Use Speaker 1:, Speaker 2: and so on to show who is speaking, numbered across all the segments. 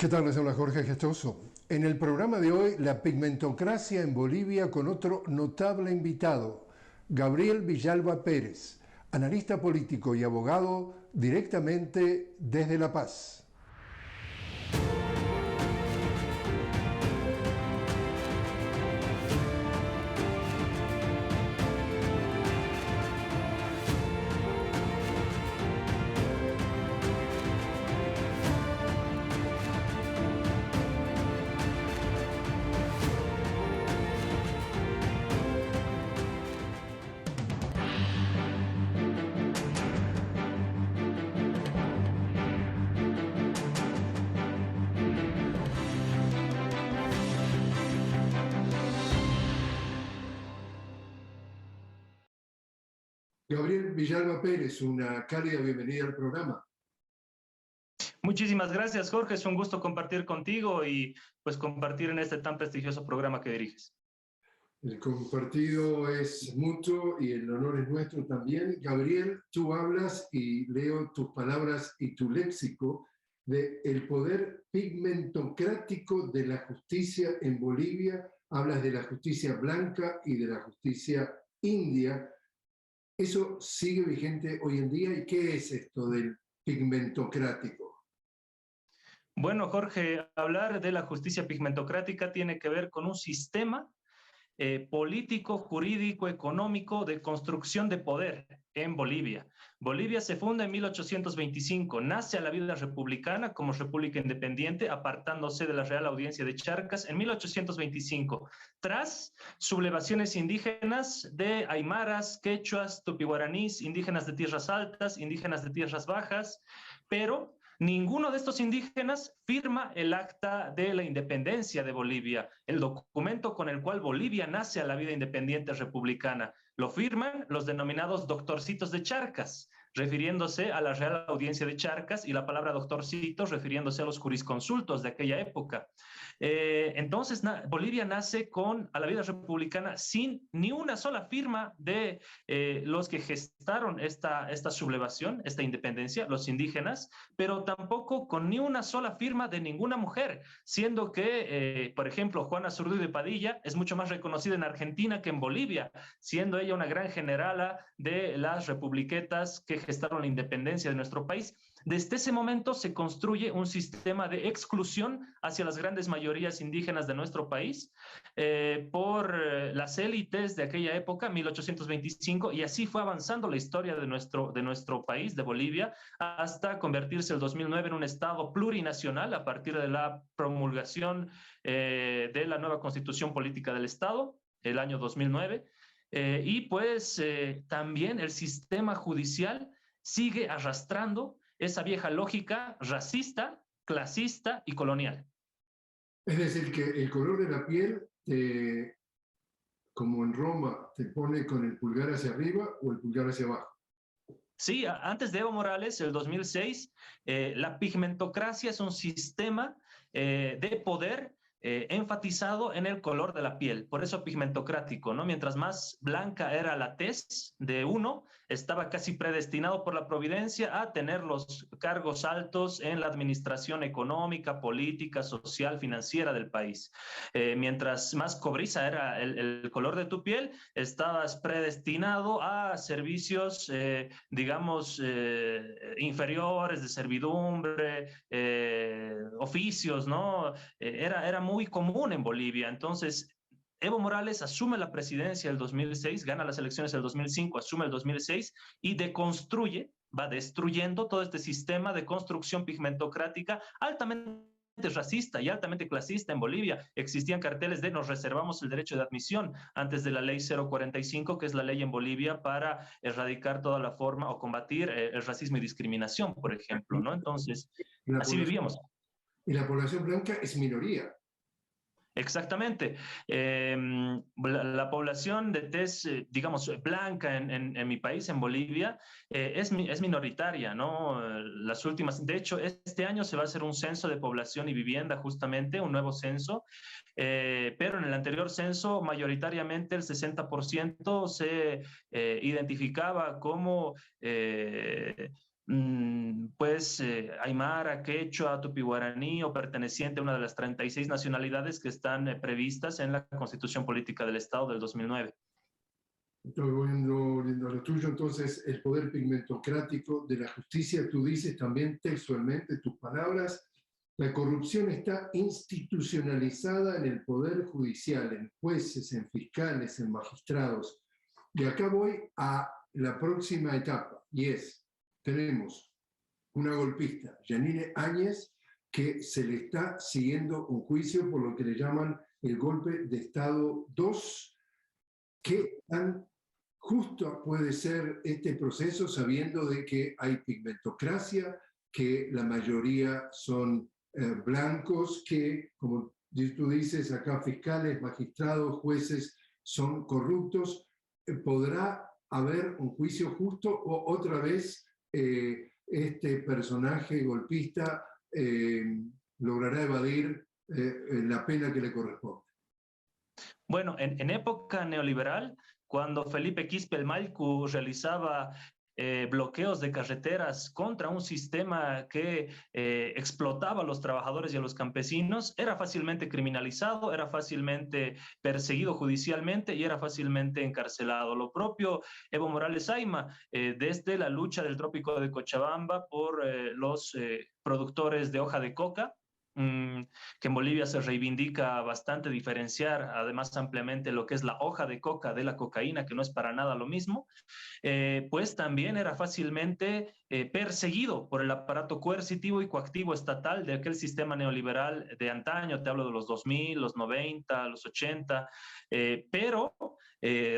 Speaker 1: ¿Qué tal? Les habla Jorge Gestoso. En el programa de hoy, la pigmentocracia en Bolivia con otro notable invitado, Gabriel Villalba Pérez, analista político y abogado directamente desde La Paz. Gabriel Villalba Pérez, una cálida bienvenida al programa.
Speaker 2: Muchísimas gracias, Jorge. Es un gusto compartir contigo y pues compartir en este tan prestigioso programa que diriges.
Speaker 1: El compartido es mutuo y el honor es nuestro también. Gabriel, tú hablas y leo tus palabras y tu léxico de el poder pigmentocrático de la justicia en Bolivia. Hablas de la justicia blanca y de la justicia india. ¿Eso sigue vigente hoy en día? ¿Y qué es esto del pigmentocrático?
Speaker 2: Bueno, Jorge, hablar de la justicia pigmentocrática tiene que ver con un sistema político, jurídico, económico de construcción de poder en Bolivia. Bolivia se funda en 1825, nace a la vida republicana como república independiente, apartándose de la Real Audiencia de Charcas en 1825, tras sublevaciones indígenas de aymaras, quechuas, tupi-guaraníes, indígenas de tierras altas, indígenas de tierras bajas, pero ninguno de estos indígenas firma el Acta de la Independencia de Bolivia, el documento con el cual Bolivia nace a la vida independiente republicana. Lo firman los denominados doctorcitos de Charcas, refiriéndose a la Real Audiencia de Charcas, y la palabra doctorcitos refiriéndose a los jurisconsultos de aquella época. Entonces, Bolivia nace a la vida republicana sin ni una sola firma de los que gestaron esta sublevación, esta independencia, los indígenas, pero tampoco con ni una sola firma de ninguna mujer, siendo que, por ejemplo, Juana Zurduy de Padilla es mucho más reconocida en Argentina que en Bolivia, siendo ella una gran generala de las republiquetas que gestaron la independencia de nuestro país. Desde ese momento se construye un sistema de exclusión hacia las grandes mayorías indígenas de nuestro país por las élites de aquella época, 1825, y así fue avanzando la historia de nuestro país, de Bolivia, hasta convertirse el 2009 en un estado plurinacional a partir de la promulgación de la nueva Constitución Política del Estado, el año 2009. Y pues también el sistema judicial sigue arrastrando esa vieja lógica racista, clasista y colonial.
Speaker 1: Es decir, que el color de la piel, como en Roma, te pone con el pulgar hacia arriba o el pulgar hacia abajo.
Speaker 2: Sí, antes de Evo Morales, el 2006, la pigmentocracia es un sistema de poder enfatizado en el color de la piel, por eso pigmentocrático, ¿no? Mientras más blanca era la tez de uno, estaba casi predestinado por la providencia a tener los cargos altos en la administración económica, política, social, financiera del país. Mientras más cobriza era el color de tu piel, estabas predestinado a servicios, digamos, inferiores de servidumbre, oficios, ¿no? Era muy común en Bolivia. Entonces, Evo Morales asume la presidencia el 2006, gana las elecciones el 2005, asume el 2006 y deconstruye, va destruyendo todo este sistema de construcción pigmentocrática altamente racista y altamente clasista en Bolivia. Existían carteles de nos reservamos el derecho de admisión antes de la ley 045, que es la ley en Bolivia para erradicar toda la forma o combatir el racismo y discriminación, por ejemplo, ¿no? Entonces, así vivíamos.
Speaker 1: Y la población blanca es minoría.
Speaker 2: Exactamente. La población de tez, digamos, blanca en mi país, en Bolivia, es minoritaria, ¿no? Las últimas, de hecho, este año se va a hacer un censo de población y vivienda, justamente, un nuevo censo, pero en el anterior censo, mayoritariamente el 60% se identificaba como aymara, quechua, tupi-guaraní o perteneciente a una de las 36 nacionalidades que están previstas en la Constitución Política del Estado del 2009.
Speaker 1: Estoy volviendo a lo tuyo, entonces, el poder pigmentocrático de la justicia. Tú dices también textualmente, tus palabras, la corrupción está institucionalizada en el poder judicial, en jueces, en fiscales, en magistrados. Y acá voy a la próxima etapa, y tenemos una golpista, Yanine Áñez, que se le está siguiendo un juicio por lo que le llaman el golpe de Estado 2. ¿Qué tan justo puede ser este proceso sabiendo de que hay pigmentocracia, que la mayoría son blancos, que, como tú dices acá, fiscales, magistrados, jueces son corruptos? ¿Podrá haber un juicio justo o otra vez este personaje golpista logrará evadir la pena que le corresponde?
Speaker 2: Bueno, en época neoliberal, cuando Felipe Quispe-Malcu realizaba bloqueos de carreteras contra un sistema que explotaba a los trabajadores y a los campesinos, era fácilmente criminalizado, era fácilmente perseguido judicialmente y era fácilmente encarcelado. Lo propio Evo Morales Ayma, desde la lucha del trópico de Cochabamba por los productores de hoja de coca, que en Bolivia se reivindica bastante diferenciar, además ampliamente, lo que es la hoja de coca de la cocaína, que no es para nada lo mismo, pues también era fácilmente perseguido por el aparato coercitivo y coactivo estatal de aquel sistema neoliberal de antaño. Te hablo de los 2000, los 90, los 80, pero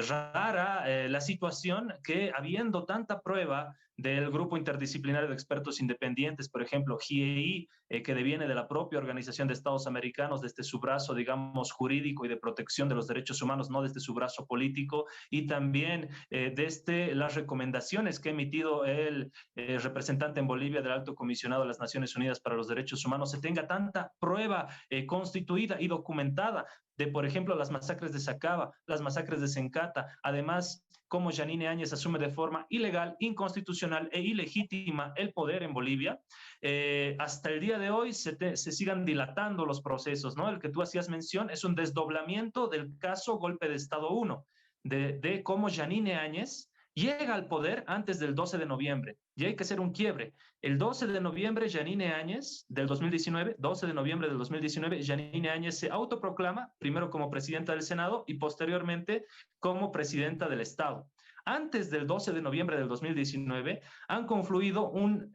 Speaker 2: rara la situación que, habiendo tanta prueba del grupo interdisciplinario de expertos independientes, por ejemplo, GIEI, que deviene de la propia Organización de Estados Americanos, desde su brazo, digamos, jurídico y de protección de los derechos humanos, no desde su brazo político, y también desde las recomendaciones que ha emitido el representante en Bolivia del Alto Comisionado de las Naciones Unidas para los Derechos Humanos, se tenga tanta prueba constituida y documentada de, por ejemplo, las masacres de Sacaba, las masacres de Sencata, además cómo Yanine Áñez asume de forma ilegal, inconstitucional e ilegítima el poder en Bolivia, hasta el día de hoy se sigan dilatando los procesos, ¿no? El que tú hacías mención es un desdoblamiento del caso Golpe de Estado 1, de cómo Yanine Áñez llega al poder antes del 12 de noviembre. Y hay que hacer un quiebre. El 12 de noviembre, Yanine Áñez, del 2019, 12 de noviembre del 2019, Yanine Áñez se autoproclama, primero como presidenta del Senado y posteriormente como presidenta del Estado. Antes del 12 de noviembre del 2019, han confluido un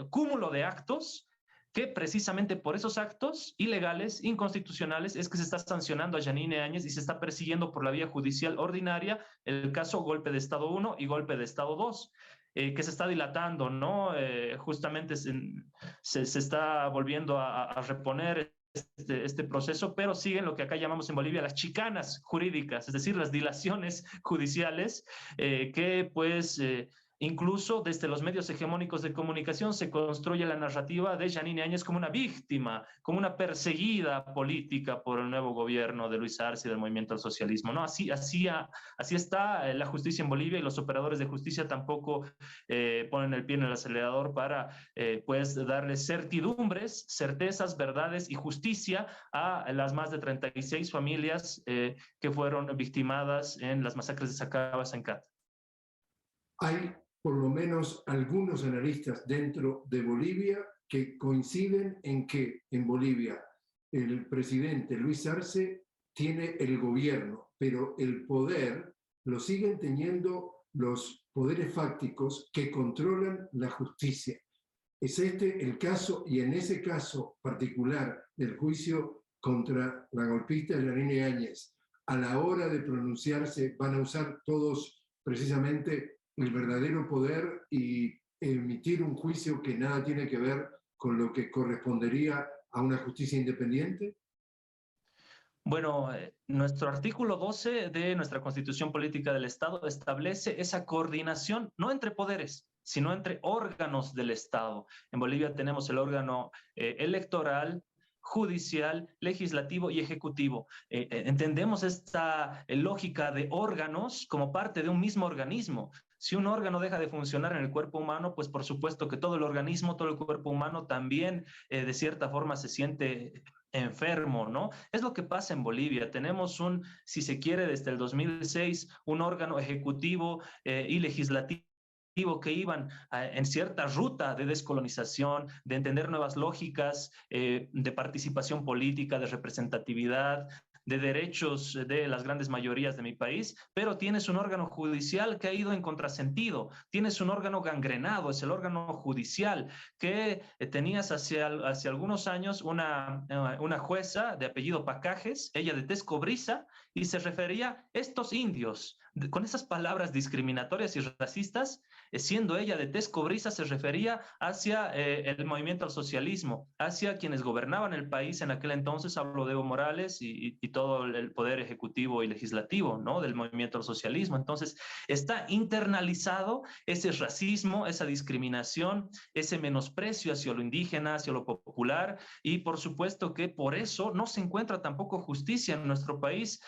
Speaker 2: cúmulo de actos que precisamente por esos actos ilegales, inconstitucionales, es que se está sancionando a Yanine Áñez y se está persiguiendo por la vía judicial ordinaria el caso Golpe de Estado 1 y Golpe de Estado 2. Que se está dilatando, ¿no? Justamente se está volviendo a reponer este proceso, pero siguen lo que acá llamamos en Bolivia las chicanas jurídicas, es decir, las dilaciones judiciales que pues incluso desde los medios hegemónicos de comunicación se construye la narrativa de Yanine Áñez como una víctima, como una perseguida política por el nuevo gobierno de Luis Arce y del movimiento al socialismo, ¿no? Así está la justicia en Bolivia, y los operadores de justicia tampoco ponen el pie en el acelerador para pues darle certidumbres, certezas, verdades y justicia a las más de 36 familias que fueron victimadas en las masacres de Sacaba, Sencata.
Speaker 1: Hay por lo menos algunos analistas dentro de Bolivia que coinciden en que en Bolivia el presidente Luis Arce tiene el gobierno, pero el poder lo siguen teniendo los poderes fácticos que controlan la justicia. Es este el caso, y en ese caso particular del juicio contra la golpista Yanine Áñez, a la hora de pronunciarse van a usar todos precisamente el verdadero poder y emitir un juicio que nada tiene que ver con lo que correspondería a una justicia independiente?
Speaker 2: Bueno, nuestro artículo 12 de nuestra Constitución Política del Estado establece esa coordinación, no entre poderes, sino entre órganos del Estado. En Bolivia tenemos el órgano electoral, judicial, legislativo y ejecutivo. Entendemos esta lógica de órganos como parte de un mismo organismo. Si un órgano deja de funcionar en el cuerpo humano, pues por supuesto que todo el organismo, todo el cuerpo humano también de cierta forma se siente enfermo, ¿no? Es lo que pasa en Bolivia. Tenemos si se quiere, desde el 2006, un órgano ejecutivo y legislativo que iban en cierta ruta de descolonización, de entender nuevas lógicas de participación política, de representatividad, de derechos de las grandes mayorías de mi país, pero tienes un órgano judicial que ha ido en contrasentido, tienes un órgano gangrenado, es el órgano judicial que tenías hace algunos años una jueza de apellido Pacajes, ella de tez cobriza, y se refería a estos indios, con esas palabras discriminatorias y racistas, siendo ella de tez cobriza, se refería hacia el movimiento al socialismo, hacia quienes gobernaban el país en aquel entonces, hablo de Evo Morales y todo el poder ejecutivo y legislativo, ¿no? Del movimiento al socialismo. Entonces, está internalizado ese racismo, esa discriminación, ese menosprecio hacia lo indígena, hacia lo popular, y por supuesto que por eso no se encuentra tampoco justicia en nuestro país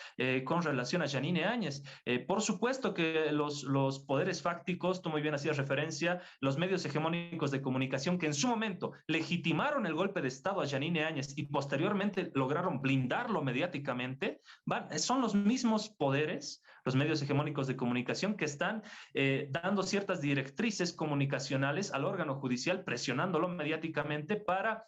Speaker 2: con relación a Yanine Áñez. Por supuesto que los poderes fácticos, tú muy bien hacías referencia, los medios hegemónicos de comunicación que en su momento legitimaron el golpe de Estado a Yanine Áñez y posteriormente lograron blindarlo mediáticamente, son los mismos poderes, los medios hegemónicos de comunicación, que están dando ciertas directrices comunicacionales al órgano judicial, presionándolo mediáticamente para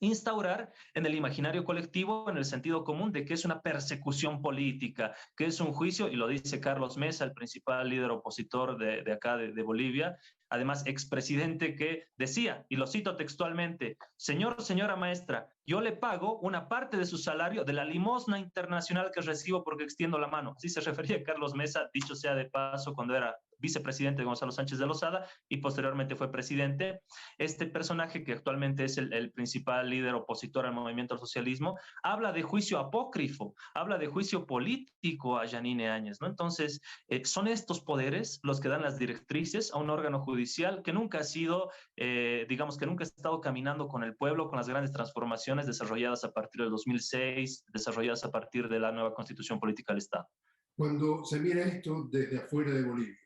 Speaker 2: instaurar en el imaginario colectivo, en el sentido común, de que es una persecución política, que es un juicio, y lo dice Carlos Mesa, el principal líder opositor de acá de Bolivia, además expresidente, que decía, y lo cito textualmente: señora maestra, yo le pago una parte de su salario de la limosna internacional que recibo porque extiendo la mano. Así se refería Carlos Mesa, dicho sea de paso, cuando era vicepresidente de Gonzalo Sánchez de Lozada y posteriormente fue presidente. Este personaje, que actualmente es el principal líder opositor al movimiento al socialismo, habla de juicio apócrifo, habla de juicio político a Yanine Áñez, ¿no? Entonces, son estos poderes los que dan las directrices a un órgano judicial que nunca ha sido, digamos, que nunca ha estado caminando con el pueblo, con las grandes transformaciones desarrolladas a partir del 2006, desarrolladas a partir de la nueva Constitución Política del Estado.
Speaker 1: Cuando se mira esto desde afuera de Bolivia,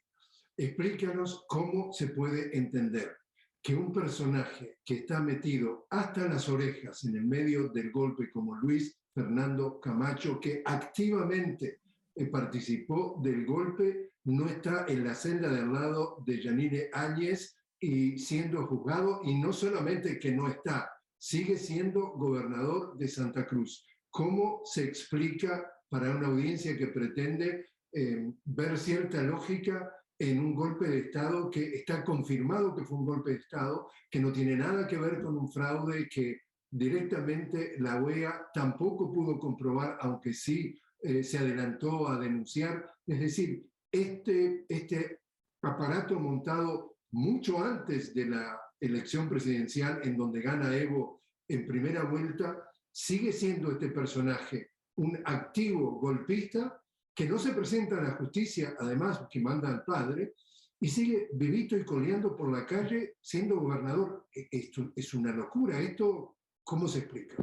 Speaker 1: explícanos cómo se puede entender que un personaje que está metido hasta las orejas en el medio del golpe, como Luis Fernando Camacho, que activamente participó del golpe, no está en la celda de al lado de Yanine Áñez y siendo juzgado, y no solamente que no está, sigue siendo gobernador de Santa Cruz. ¿Cómo se explica para una audiencia que pretende ver cierta lógica en un golpe de Estado que está confirmado que fue un golpe de Estado, que no tiene nada que ver con un fraude que directamente la OEA tampoco pudo comprobar, aunque sí se adelantó a denunciar? Es decir, este aparato montado mucho antes de la elección presidencial, en donde gana Evo en primera vuelta, sigue siendo este personaje un activo golpista que no se presenta a la justicia, además que manda al padre, y sigue vivito y coleando por la calle siendo gobernador. Esto es una locura. ¿Esto cómo se explica?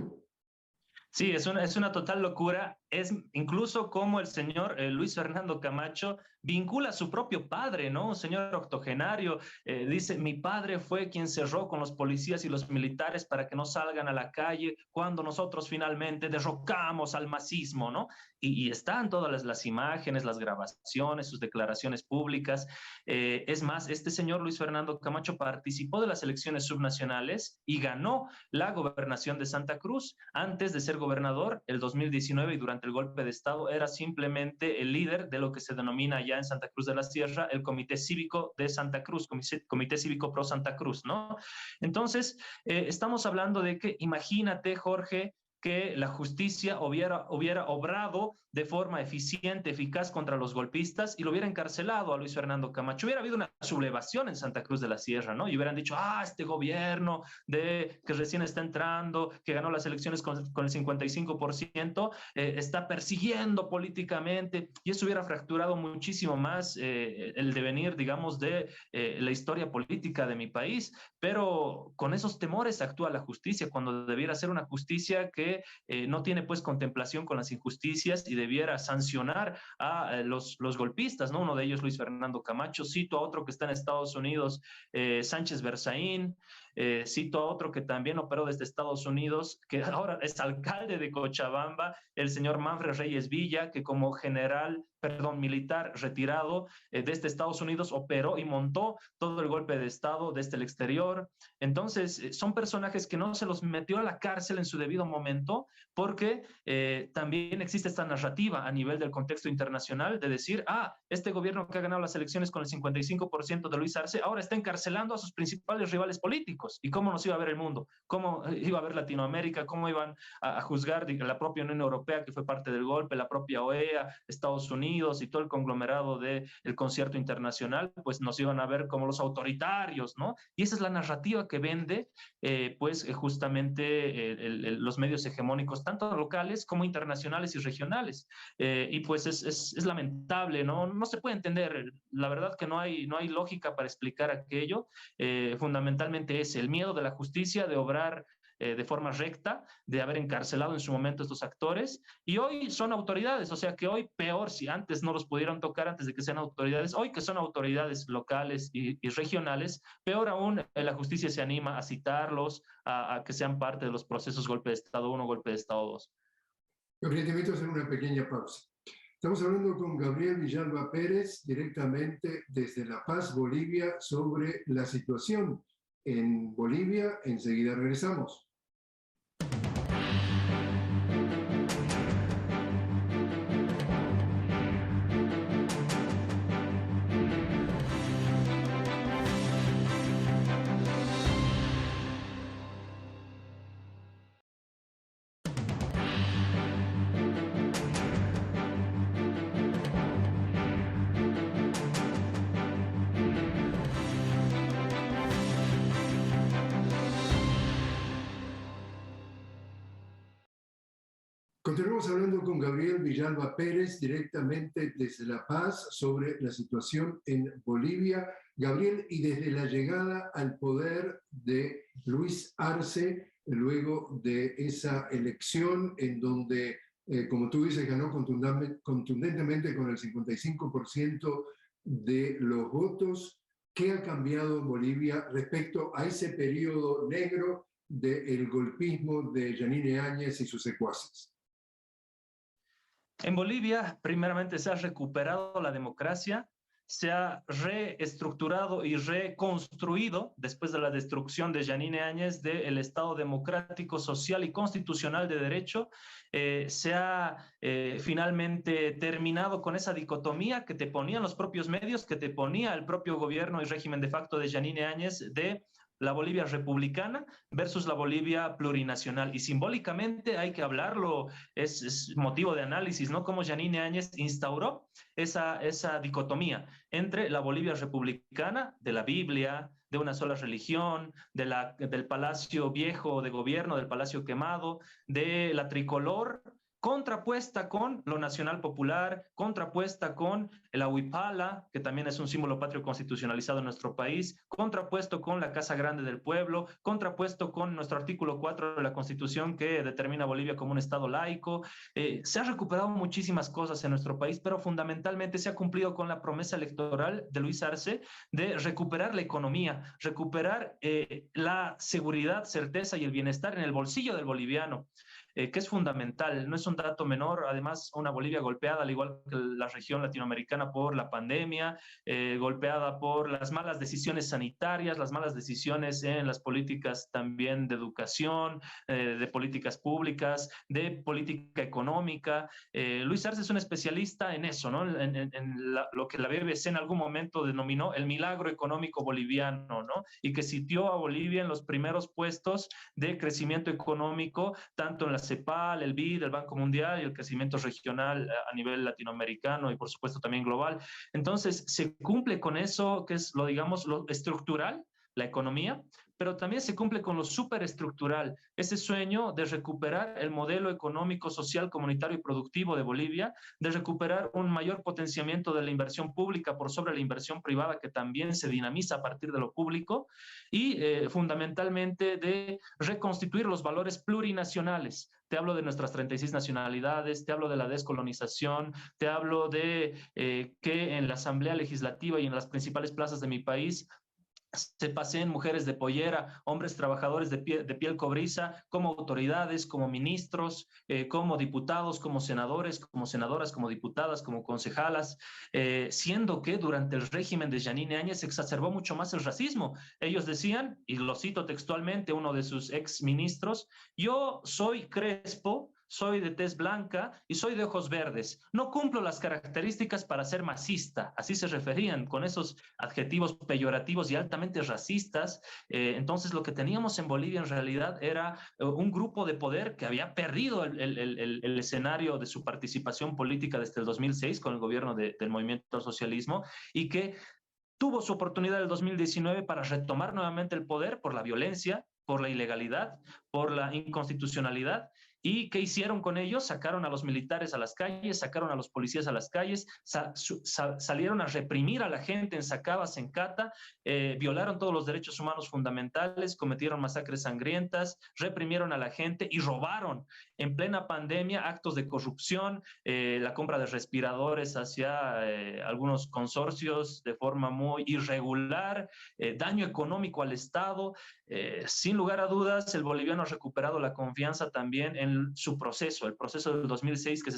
Speaker 2: Sí, es una total locura. Es incluso como el señor Luis Fernando Camacho vincula a su propio padre, ¿no? Un señor octogenario, dice: mi padre fue quien cerró con los policías y los militares para que no salgan a la calle cuando nosotros finalmente derrocamos al masismo, ¿no? Y están todas las imágenes, las grabaciones, sus declaraciones públicas. Es más, este señor Luis Fernando Camacho participó de las elecciones subnacionales y ganó la gobernación de Santa Cruz. Antes de ser gobernador, el 2019, y durante el golpe de Estado, era simplemente el líder de lo que se denomina ya en Santa Cruz de la Sierra el Comité Cívico de Santa Cruz, Comité Cívico Pro Santa Cruz, ¿no? Entonces, estamos hablando de que, imagínate, Jorge, que la justicia hubiera obrado de forma eficiente, eficaz contra los golpistas y lo hubiera encarcelado a Luis Fernando Camacho. Hubiera habido una sublevación en Santa Cruz de la Sierra, ¿no? Y hubieran dicho: este gobierno que recién está entrando, que ganó las elecciones con el 55%, está persiguiendo políticamente, y eso hubiera fracturado muchísimo más el devenir, digamos, de la historia política de mi país. Pero con esos temores actúa la justicia, cuando debiera ser una justicia que que no tiene pues contemplación con las injusticias y debiera sancionar a los golpistas, ¿no? Uno de ellos, Luis Fernando Camacho. Cito a otro que está en Estados Unidos, Sánchez Berzaín. Cito a otro que también operó desde Estados Unidos, que ahora es alcalde de Cochabamba, el señor Manfred Reyes Villa, que como militar retirado desde Estados Unidos operó y montó todo el golpe de Estado desde el exterior. Entonces, son personajes que no se los metió a la cárcel en su debido momento, porque también existe esta narrativa a nivel del contexto internacional de decir, este gobierno que ha ganado las elecciones con el 55% de Luis Arce, ahora está encarcelando a sus principales rivales políticos. ¿Y cómo nos iba a ver el mundo? ¿Cómo iba a ver Latinoamérica? ¿Cómo iban a juzgar la propia Unión Europea, que fue parte del golpe, la propia OEA, Estados Unidos y todo el conglomerado del concierto internacional? Pues nos iban a ver como los autoritarios, ¿no? Y esa es la narrativa que vende, justamente los medios hegemónicos, tanto locales como internacionales y regionales. Y pues es lamentable, ¿no? No se puede entender. La verdad que no hay lógica para explicar aquello. Fundamentalmente es el miedo de la justicia de obrar de forma recta, de haber encarcelado en su momento a estos actores, y hoy son autoridades, o sea que hoy peor, si antes no los pudieron tocar antes de que sean autoridades, hoy que son autoridades locales y regionales, peor aún, la justicia se anima a citarlos, a que sean parte de los procesos golpe de Estado 1, golpe de Estado 2.
Speaker 1: Gabriel, te invito a hacer una pequeña pausa. Estamos hablando con Gabriel Villalba Pérez, directamente desde La Paz, Bolivia, sobre la situación en Bolivia. Enseguida regresamos. Continuamos hablando con Gabriel Villalba Pérez, directamente desde La Paz, sobre la situación en Bolivia. Gabriel, y desde la llegada al poder de Luis Arce, luego de esa elección en donde, como tú dices, ganó contundentemente con el 55% de los votos, ¿qué ha cambiado en Bolivia respecto a ese periodo negro del golpismo de Yanine Áñez y sus secuaces?
Speaker 2: En Bolivia, primeramente, se ha recuperado la democracia, se ha reestructurado y reconstruido, después de la destrucción de Yanine Áñez, del Estado democrático, social y constitucional de derecho. Se ha finalmente terminado con esa dicotomía que te ponían los propios medios, que te ponía el propio gobierno y régimen de facto de Yanine Áñez, de la Bolivia republicana versus la Bolivia plurinacional. Y simbólicamente hay que hablarlo, es motivo de análisis, ¿no? Cómo Yanine Áñez instauró esa dicotomía entre la Bolivia republicana, de la Biblia, de una sola religión, del Palacio Viejo de Gobierno, del Palacio Quemado, de la tricolor, contrapuesta con lo nacional popular, contrapuesta con el Huipala, que también es un símbolo patrio constitucionalizado en nuestro país, contrapuesto con la Casa Grande del Pueblo, contrapuesto con nuestro artículo 4 de la Constitución que determina a Bolivia como un Estado laico. Se ha recuperado muchísimas cosas en nuestro país, pero fundamentalmente se ha cumplido con la promesa electoral de Luis Arce de recuperar la economía, recuperar la seguridad, certeza y el bienestar en el bolsillo del boliviano. Que es fundamental, no es un dato menor. Además, una Bolivia golpeada, al igual que la región latinoamericana, por la pandemia, golpeada por las malas decisiones sanitarias, las malas decisiones en las políticas también de educación, de políticas públicas, de política económica. Luis Arce es un especialista en eso, ¿no? Lo que la BBC en algún momento denominó el milagro económico boliviano, ¿no? Y que sitió a Bolivia en los primeros puestos de crecimiento económico, tanto en la CEPAL, el BID, el Banco Mundial y el crecimiento regional a nivel latinoamericano y por supuesto también global. Entonces se cumple con eso que es lo, digamos, lo estructural la economía, pero también se cumple con lo superestructural, ese sueño de recuperar el modelo económico, social, comunitario y productivo de Bolivia, de recuperar un mayor potenciamiento de la inversión pública por sobre la inversión privada, que también se dinamiza a partir de lo público, y fundamentalmente de reconstituir los valores plurinacionales. Te hablo de nuestras 36 nacionalidades, te hablo de la descolonización, te hablo de que en la Asamblea Legislativa y en las principales plazas de mi país se paseen mujeres de pollera, hombres trabajadores de piel cobriza, como autoridades, como ministros, como diputados, como senadores, como senadoras, como diputadas, como concejalas, siendo que durante el régimen de Yanine Áñez se exacerbó mucho más el racismo. Ellos decían, y lo cito textualmente, uno de sus ex ministros: yo soy crespo, soy de tez blanca y soy de ojos verdes. No cumplo las características para ser masista. Así se referían, con esos adjetivos peyorativos y altamente racistas. Entonces, lo que teníamos en Bolivia en realidad era un grupo de poder que había perdido el escenario de su participación política desde el 2006 con el gobierno del movimiento al socialismo, y que tuvo su oportunidad en el 2019 para retomar nuevamente el poder por la violencia, por la ilegalidad, por la inconstitucionalidad. ¿Y qué hicieron con ellos? Sacaron a los militares a las calles, sacaron a los policías a las calles, salieron a reprimir a la gente en Sacabas, en Cata, violaron todos los derechos humanos fundamentales, cometieron masacres sangrientas, reprimieron a la gente y robaron en plena pandemia actos de corrupción, la compra de respiradores hacia algunos consorcios de forma muy irregular, daño económico al Estado. Sin lugar a dudas, el boliviano ha recuperado la confianza también en su proceso, el proceso del 2006 que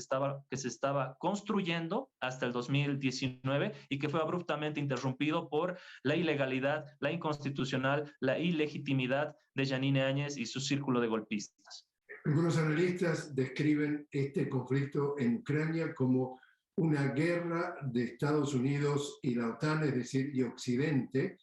Speaker 2: se estaba construyendo hasta el 2019 y que fue abruptamente interrumpido por la ilegalidad, la inconstitucional, la ilegitimidad de Yanine Áñez y su círculo de golpistas.
Speaker 1: Algunos analistas describen este conflicto en Ucrania como una guerra de Estados Unidos y la OTAN, es decir, y Occidente,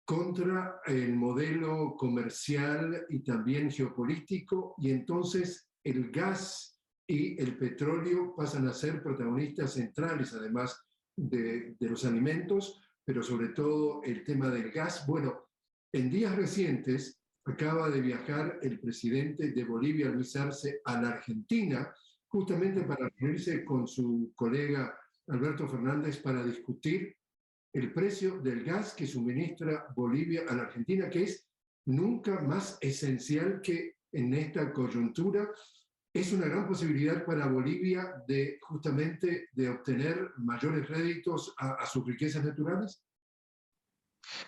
Speaker 1: contra el modelo comercial y también geopolítico, y entonces el gas y el petróleo pasan a ser protagonistas centrales, además de los alimentos, pero sobre todo el tema del gas. Bueno, en días recientes acaba de viajar el presidente de Bolivia, Luis Arce, a la Argentina, justamente para reunirse con su colega Alberto Fernández para discutir el precio del gas que suministra Bolivia a la Argentina, que es nunca más esencial que en esta coyuntura. Es una gran posibilidad para Bolivia de justamente de obtener mayores réditos a sus riquezas naturales.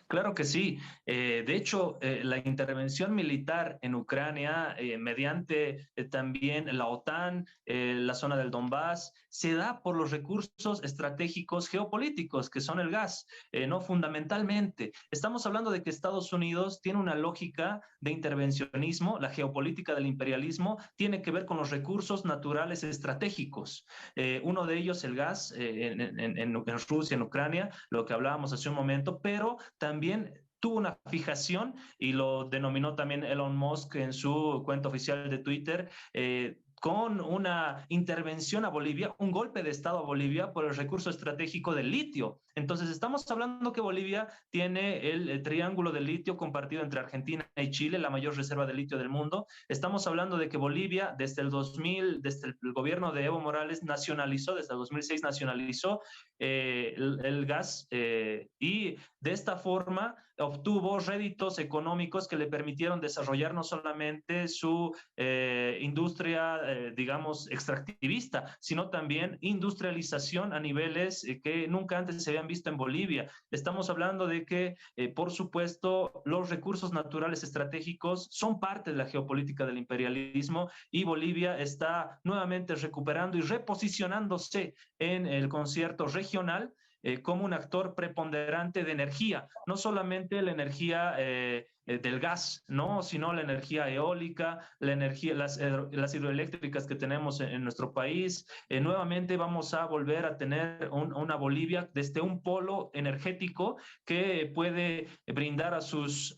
Speaker 2: Claro que sí. De hecho, la intervención militar en Ucrania, mediante también la OTAN, la zona del Donbass, se da por los recursos estratégicos geopolíticos, que son el gas, no fundamentalmente. Estamos hablando de que Estados Unidos tiene una lógica de intervencionismo, la geopolítica del imperialismo tiene que ver con los recursos naturales estratégicos. Uno de ellos, el gas, en Rusia, en Ucrania, lo que hablábamos hace un momento, pero también tuvo una fijación, y lo denominó también Elon Musk en su cuenta oficial de Twitter, con una intervención a Bolivia, un golpe de Estado a Bolivia por el recurso estratégico del litio. Entonces, estamos hablando que Bolivia tiene el triángulo del litio compartido entre Argentina y Chile, la mayor reserva de litio del mundo. Estamos hablando de que Bolivia, desde el 2000, desde el gobierno de Evo Morales, nacionalizó, desde el 2006 nacionalizó el gas, y de esta forma obtuvo réditos económicos que le permitieron desarrollar no solamente su industria, digamos, extractivista, sino también industrialización a niveles que nunca antes se habían visto en Bolivia. Estamos hablando de que, por supuesto, los recursos naturales estratégicos son parte de la geopolítica del imperialismo, y Bolivia está nuevamente recuperando y reposicionándose en el concierto regional como un actor preponderante de energía, no solamente la energía del gas, ¿no? Sino la energía eólica, las hidroeléctricas que tenemos en nuestro país. Nuevamente vamos a volver a tener una Bolivia desde un polo energético que puede brindar a sus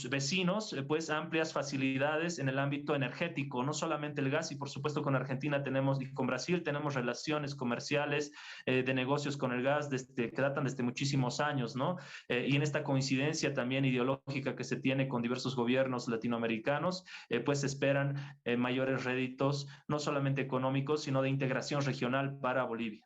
Speaker 2: vecinos pues amplias facilidades en el ámbito energético, no solamente el gas, y por supuesto con Argentina tenemos y con Brasil tenemos relaciones comerciales de negocios con el gas que datan desde muchísimos años, ¿no? Y en esta coincidencia también ideológica que se tiene con diversos gobiernos latinoamericanos, pues se esperan mayores réditos, no solamente económicos, sino de integración regional para Bolivia.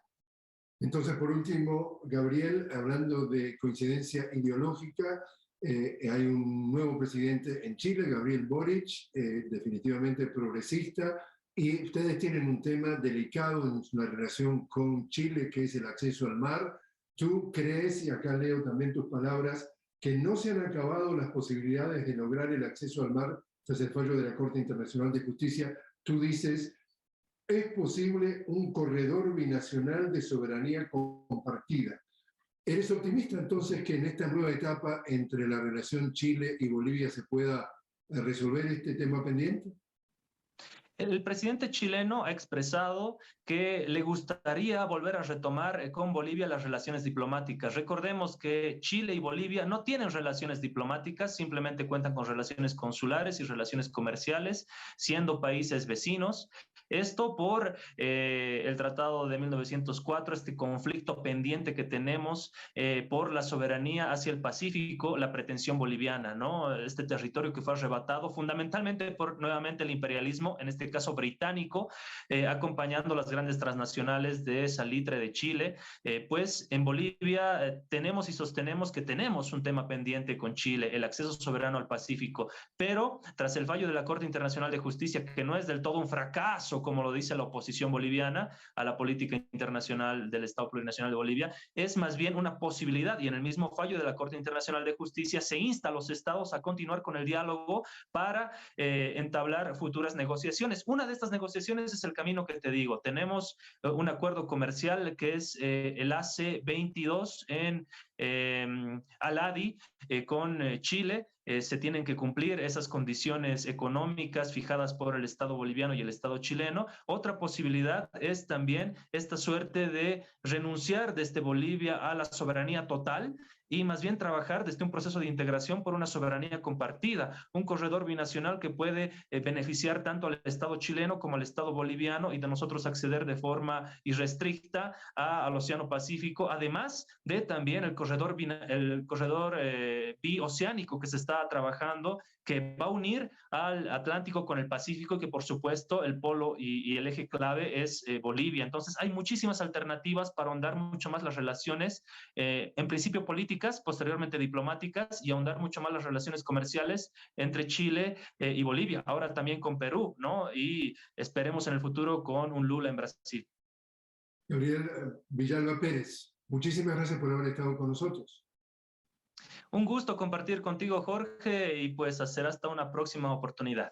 Speaker 1: Entonces, por último, Gabriel, hablando de coincidencia ideológica, hay un nuevo presidente en Chile, Gabriel Boric, definitivamente progresista, y ustedes tienen un tema delicado en la relación con Chile, que es el acceso al mar. ¿Tú crees, y acá leo también tus palabras, que no se han acabado las posibilidades de lograr el acceso al mar tras el fallo de la Corte Internacional de Justicia? Tú dices, es posible un corredor binacional de soberanía compartida. ¿Eres optimista entonces que en esta nueva etapa entre la relación Chile y Bolivia se pueda resolver este tema pendiente?
Speaker 2: El presidente chileno ha expresado que le gustaría volver a retomar con Bolivia las relaciones diplomáticas. Recordemos que Chile y Bolivia no tienen relaciones diplomáticas, simplemente cuentan con relaciones consulares y relaciones comerciales, siendo países vecinos. Esto por el Tratado de 1904, este conflicto pendiente que tenemos por la soberanía hacia el Pacífico, la pretensión boliviana, ¿no? Este territorio que fue arrebatado fundamentalmente por nuevamente el imperialismo, en este caso británico, acompañando las grandes transnacionales de salitre de Chile. Pues en Bolivia tenemos y sostenemos que tenemos un tema pendiente con Chile, el acceso soberano al Pacífico, pero tras el fallo de la Corte Internacional de Justicia, que no es del todo un fracaso, como lo dice la oposición boliviana a la política internacional del Estado Plurinacional de Bolivia, es más bien una posibilidad, y en el mismo fallo de la Corte Internacional de Justicia se insta a los estados a continuar con el diálogo para entablar futuras negociaciones. Una de estas negociaciones es el camino que te digo. Tenemos un acuerdo comercial que es el AC22 en Aladi con Chile. Se tienen que cumplir esas condiciones económicas fijadas por el Estado boliviano y el Estado chileno. Otra posibilidad es también esta suerte de renunciar desde Bolivia a la soberanía total y más bien trabajar desde un proceso de integración por una soberanía compartida, un corredor binacional que puede beneficiar tanto al Estado chileno como al Estado boliviano y de nosotros acceder de forma irrestricta al Océano Pacífico, además de también el corredor bioceánico que se está trabajando, que va a unir al Atlántico con el Pacífico, que por supuesto el polo y el eje clave es Bolivia. Entonces hay muchísimas alternativas para ahondar mucho más las relaciones, en principio políticas, posteriormente diplomáticas, y ahondar mucho más las relaciones comerciales entre Chile y Bolivia, ahora también con Perú, ¿no? Y esperemos en el futuro con un Lula en Brasil.
Speaker 1: Gabriel Villalba Pérez, muchísimas gracias por haber estado con nosotros.
Speaker 2: Un gusto compartir contigo, Jorge, y pues hacer hasta una próxima oportunidad.